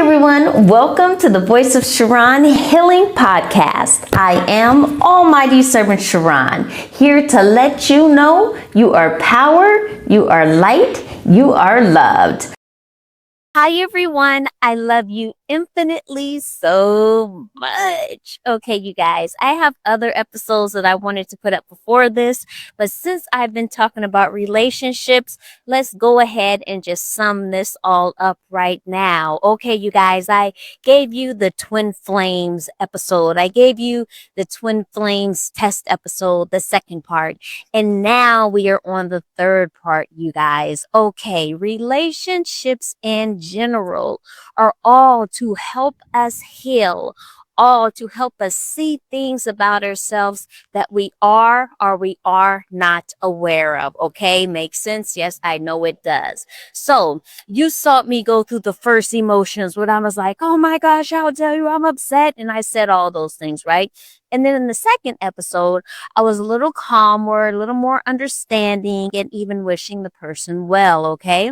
everyone, welcome to the Voice of Charon Healing Podcast. I am Almighty Servant Charon, here to let you know you are power, you are light, you are loved. Hi everyone, I love you infinitely so much. Okay, you guys, I have other episodes that I wanted to put up before this, but since I've been talking about relationships, let's go ahead and just sum this all up right now. Okay, you guys, I gave you the Twin Flames episode. I gave you the Twin Flames test episode, the second part. And now we are on the third part, you guys. Okay, relationships in general are all to help us heal, all to help us see things about ourselves that we are or we are not aware of. Okay, makes sense? Yes, I know it does. So you saw me go through the first emotions when I was like, oh my gosh, I'll tell you I'm upset. And I said all those things, right? And then in the second episode, I was a little calmer, a little more understanding, and even wishing the person well. Okay.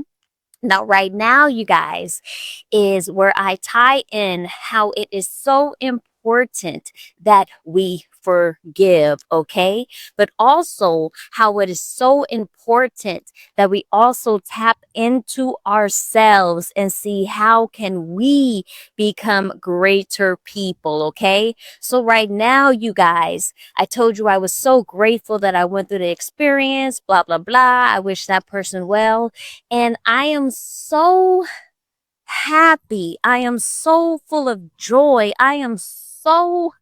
Now, right now, you guys, is where I tie in how it is so important that we forgive, okay? But also how it is so important that we also tap into ourselves and see how can we become greater people, okay? So right now, you guys, I told you I was so grateful that I went through the experience, blah, blah, blah. I wish that person well. And I am so happy. I am so full of joy. I am so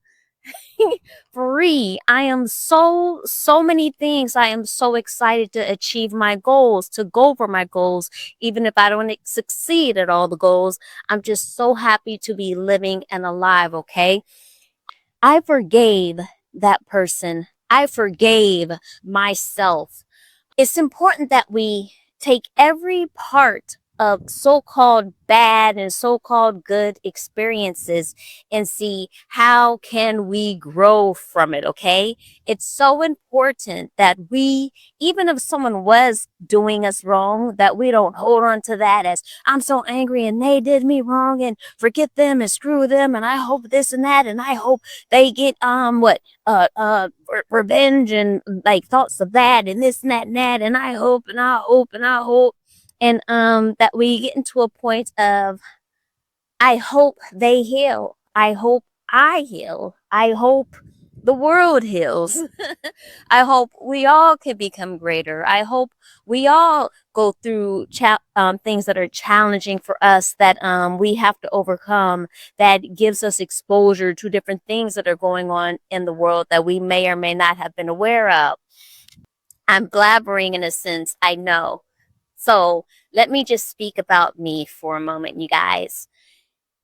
free. I am so many things. I am so excited to achieve my goals, to go for my goals. Even if I don't succeed at all the goals, I'm just so happy to be living and alive, okay? I forgave that person. I forgave myself. It's important that we take every part of so-called bad and so-called good experiences and see how can we grow from it, okay? It's so important that we, even if someone was doing us wrong, that we don't hold on to that as I'm so angry and they did me wrong and forget them and screw them and I hope this and that and I hope they get revenge and like thoughts of that and this and that and that and I hope and I hope and I hope and that we get into a point of I hope they heal. I hope I heal. I hope the world heals. I hope we all can become greater. I hope we all go through things that are challenging for us that we have to overcome, that gives us exposure to different things that are going on in the world that we may or may not have been aware of. I'm blabbering in a sense, I know. So let me just speak about me for a moment, you guys.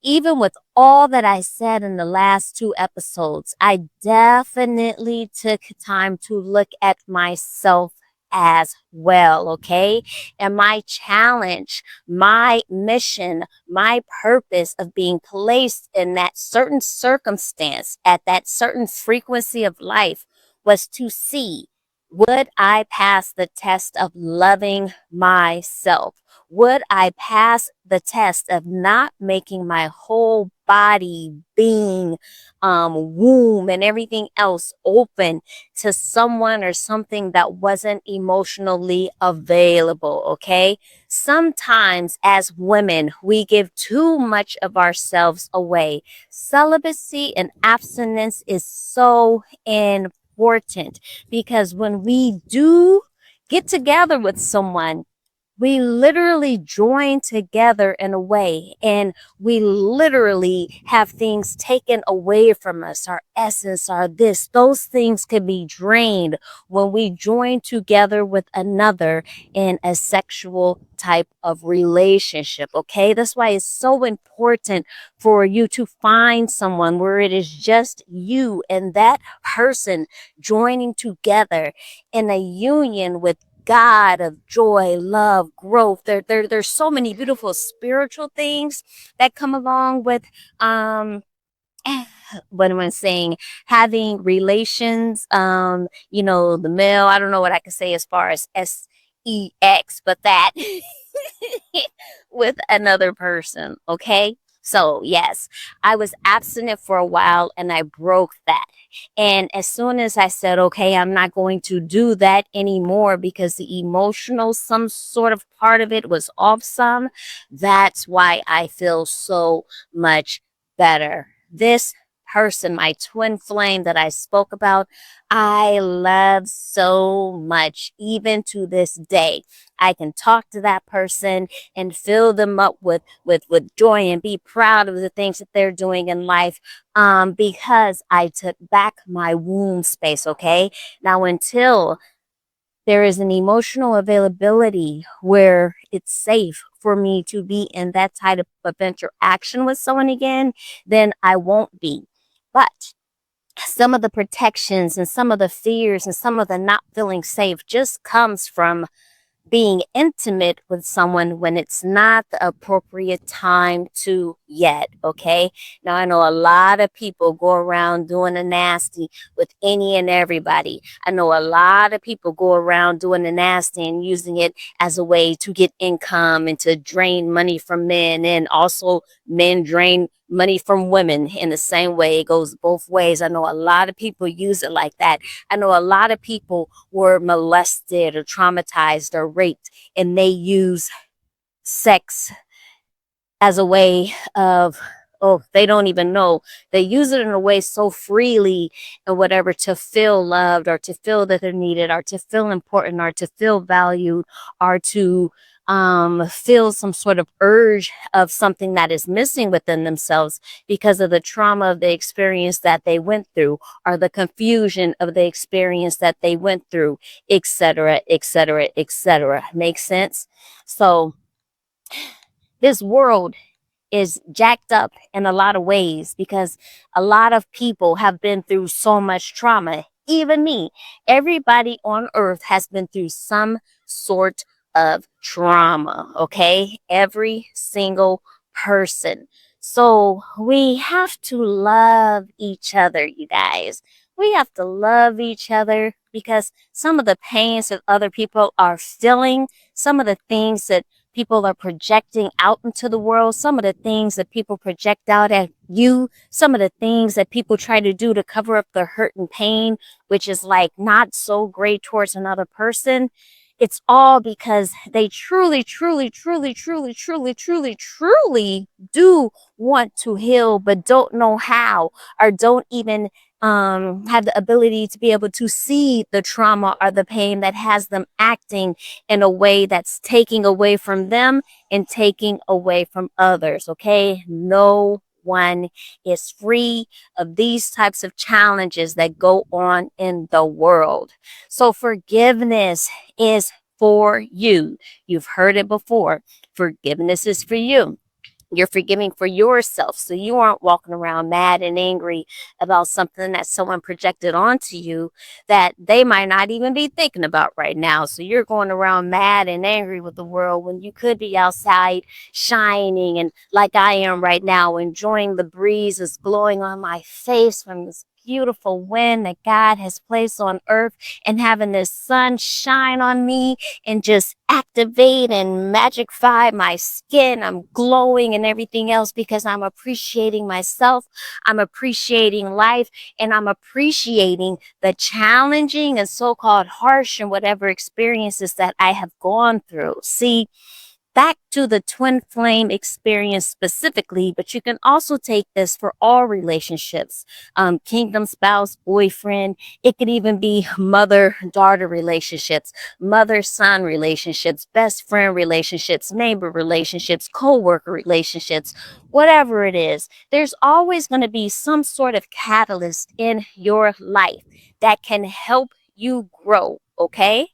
Even with all that I said in the last two episodes, I definitely took time to look at myself as well, okay? And my challenge, my mission, my purpose of being placed in that certain circumstance at that certain frequency of life was to see, would I pass the test of loving myself? Would I pass the test of not making my whole body, being, womb, and everything else open to someone or something that wasn't emotionally available? Okay. Sometimes as women, we give too much of ourselves away. Celibacy and abstinence is so important because when we do get together with someone, we literally join together in a way and we literally have things taken away from us, our essence, our this. Those things can be drained when we join together with another in a sexual type of relationship. Okay, that's why it's so important for you to find someone where it is just you and that person joining together in a union with God of joy, love, growth. There's so many beautiful spiritual things that come along with what am I saying? Having relations, the male, I don't know what I can say as far as sex, but that with another person, okay? So, yes, I was abstinent for a while and I broke that. And as soon as I said, okay, I'm not going to do that anymore because the emotional, some sort of part of it was off some, that's why I feel so much better. This person, my twin flame that I spoke about, I love so much, even to this day. I can talk to that person and fill them up with joy and be proud of the things that they're doing in life, because I took back my womb space. Okay, now until there is an emotional availability where it's safe for me to be in that type of interaction with someone again, then I won't be. But some of the protections and some of the fears and some of the not feeling safe just comes from being intimate with someone when it's not the appropriate time to yet. Okay. Now, I know a lot of people go around doing the nasty with any and everybody. I know a lot of people go around doing the nasty and using it as a way to get income and to drain money from men, and also men drain money from women in the same way. It goes both ways. I know a lot of people use it like that. I know a lot of people were molested or traumatized or raped, and they use sex as a way of, oh, they don't even know, they use it in a way so freely and whatever, to feel loved or to feel that they're needed or to feel important or to feel valued or to feel some sort of urge of something that is missing within themselves because of the trauma of the experience that they went through, or the confusion of the experience that they went through, etc., etc., etc. Makes sense? So this world is jacked up in a lot of ways because a lot of people have been through so much trauma. Even me. Everybody on earth has been through some sort of trauma, okay? Every single person. So we have to love each other, you guys. We have to love each other because some of the pains that other people are feeling, some of the things that people are projecting out into the world, some of the things that people project out at you, some of the things that people try to do to cover up the hurt and pain, which is like not so great towards another person. It's all because they truly, truly, truly, truly, truly, truly, truly do want to heal, but don't know how, or don't even have the ability to be able to see the trauma or the pain that has them acting in a way that's taking away from them and taking away from others. Okay. No one is free of these types of challenges that go on in the world. So forgiveness is for you. You've heard it before. Forgiveness is for you. You're forgiving for yourself. So you aren't walking around mad and angry about something that someone projected onto you that they might not even be thinking about right now. So you're going around mad and angry with the world when you could be outside shining and like I am right now, enjoying the breeze that's blowing on my face from this beautiful wind that God has placed on earth, and having this sun shine on me and just activate and magicify my skin. I'm glowing and everything else because I'm appreciating myself. I'm appreciating life, and I'm appreciating the challenging and so-called harsh and whatever experiences that I have gone through. See, back to the twin flame experience specifically, but you can also take this for all relationships, kingdom spouse, boyfriend. It could even be mother daughter relationships, mother son relationships, best friend relationships, neighbor relationships, co worker relationships, whatever it is. There's always going to be some sort of catalyst in your life that can help you grow. Okay.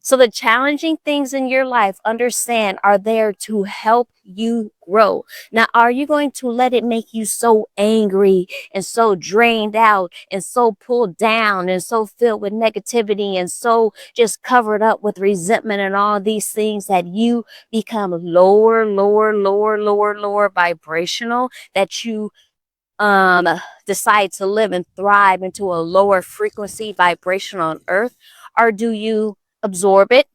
So the challenging things in your life, understand, are there to help you grow. Now, are you going to let it make you so angry and so drained out and so pulled down and so filled with negativity and so just covered up with resentment and all these things that you become lower, lower, lower, lower, lower vibrational, that you um decide to live and thrive into a lower frequency vibration on earth? Or do you absorb it,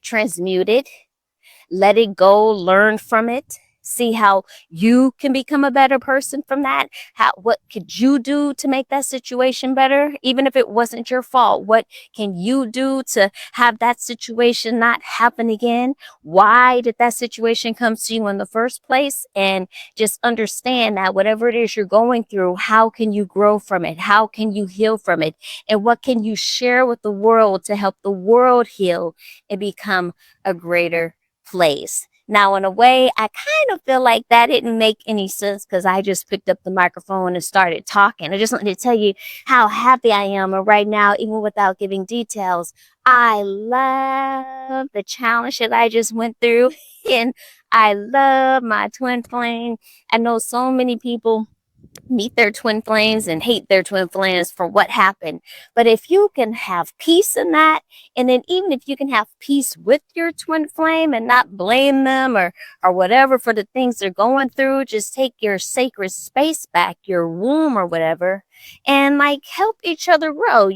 transmute it, let it go, learn from it, See how you can become a better person from that. What could you do to make that situation better? Even if it wasn't your fault, what can you do to have that situation not happen again? Why did that situation come to you in the first place? And just understand that whatever it is you're going through, how can you grow from it? How can you heal from it? And what can you share with the world to help the world heal and become a greater place? Now, in a way, I kind of feel like that didn't make any sense because I just picked up the microphone and started talking. I just wanted to tell you how happy I am. And right now, even without giving details, I love the challenge that I just went through. And I love my twin flame. I know so many people meet their twin flames and hate their twin flames for what happened. But if you can have peace in that, and then even if you can have peace with your twin flame and not blame them or whatever for the things they're going through, just take your sacred space back, your womb or whatever, and like help each other grow,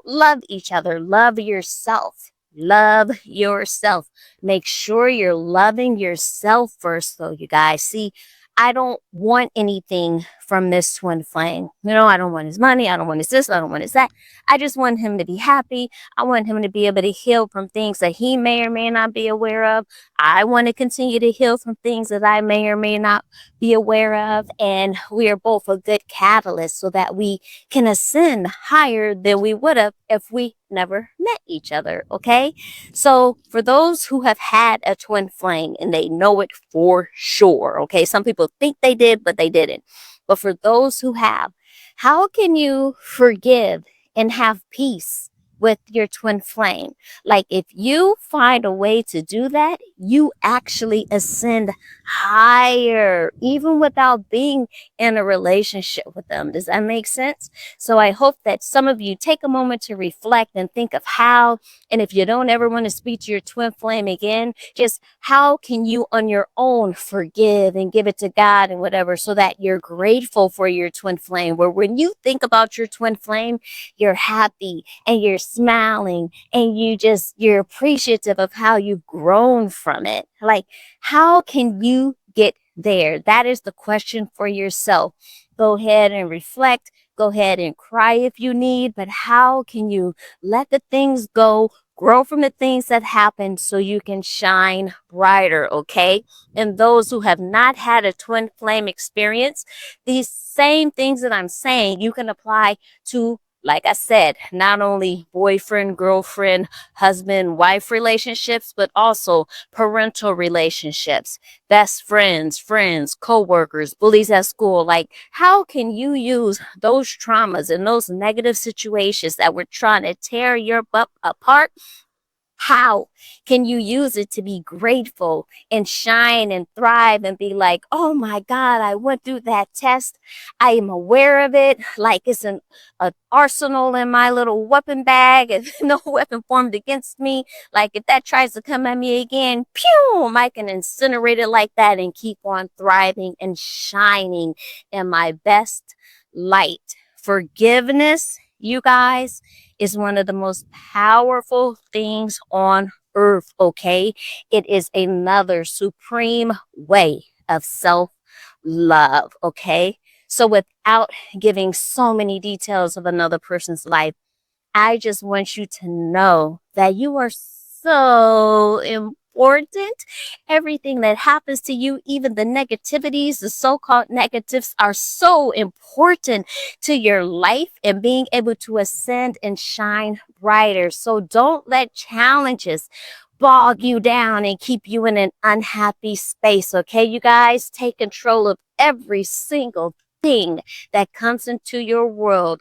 love each other, love yourself. Love yourself. Make sure you're loving yourself first, though, you guys. See, I don't want anything from this twin flame. I don't want his money. I don't want his this. I don't want his that. I just want him to be happy. I want him to be able to heal from things that he may or may not be aware of. I want to continue to heal from things that I may or may not be aware of. And we are both a good catalyst so that we can ascend higher than we would have if we never met each other. Okay. So for those who have had a twin flame and they know it for sure, okay, some people think they did, but they didn't. But for those who have, how can you forgive and have peace with your twin flame? Like if you find a way to do that, you actually ascend higher, even without being in a relationship with them. Does that make sense? So I hope that some of you take a moment to reflect and think of how, and if you don't ever want to speak to your twin flame again, just how can you on your own forgive and give it to God and whatever, so that you're grateful for your twin flame, where when you think about your twin flame, you're happy and you're smiling and you're appreciative of how you've grown from it. Like, how can you get there? That is the question for yourself. Go ahead and reflect. Go ahead and cry if you need, but how can you let the things go, grow from the things that happened so you can shine brighter, okay? And those who have not had a twin flame experience, these same things that I'm saying, you can apply to, like I said, not only boyfriend, girlfriend, husband, wife relationships, but also parental relationships, best friends, co-workers, bullies at school. Like, how can you use those traumas and those negative situations that were trying to tear your butt apart? How can you use it to be grateful and shine and thrive and be like, oh my God, I went through that test. I am aware of it. Like it's an arsenal in my little weapon bag and no weapon formed against me. Like if that tries to come at me again, pew, I can incinerate it like that and keep on thriving and shining in my best light. Forgiveness, you guys, is one of the most powerful things on earth, okay? It is another supreme way of self-love, okay? So without giving so many details of another person's life, I just want you to know that you are so important. Everything that happens to you, even the negativities, the so-called negatives, are so important to your life and being able to ascend and shine brighter. So don't let challenges bog you down and keep you in an unhappy space. Okay, you guys, take control of every single thing that comes into your world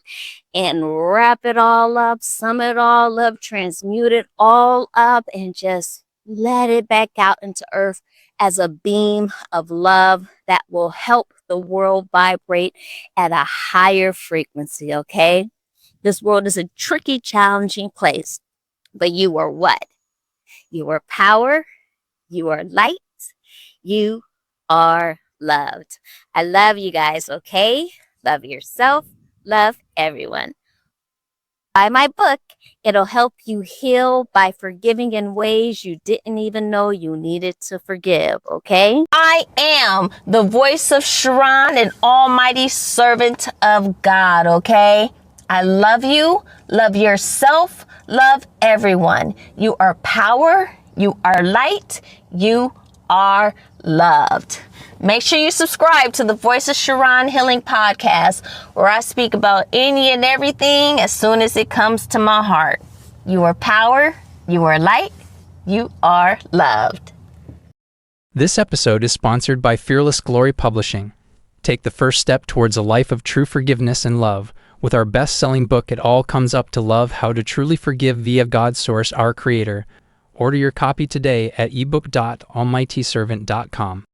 and wrap it all up, sum it all up, transmute it all up, and just let it back out into earth as a beam of love that will help the world vibrate at a higher frequency, okay? This world is a tricky, challenging place, but you are what? You are power, you are light, you are loved. I love you guys, okay? Love yourself, love everyone. Buy my book. It'll help you heal by forgiving in ways you didn't even know you needed to forgive, okay? I am the voice of Charon, an almighty servant of God, okay? I love you, love yourself, love everyone. You are power, you are light, you are loved. Make sure you subscribe to the Voice of Charon Healing Podcast, where I speak about any and everything as soon as it comes to my heart. You are power, you are light, you are loved. This episode is sponsored by Fearless Glory Publishing. Take the first step towards a life of true forgiveness and love with our best-selling book, It All Comes Up to Love, How to Truly Forgive via God's Source, our Creator. Order your copy today at ebook.almightyservant.com.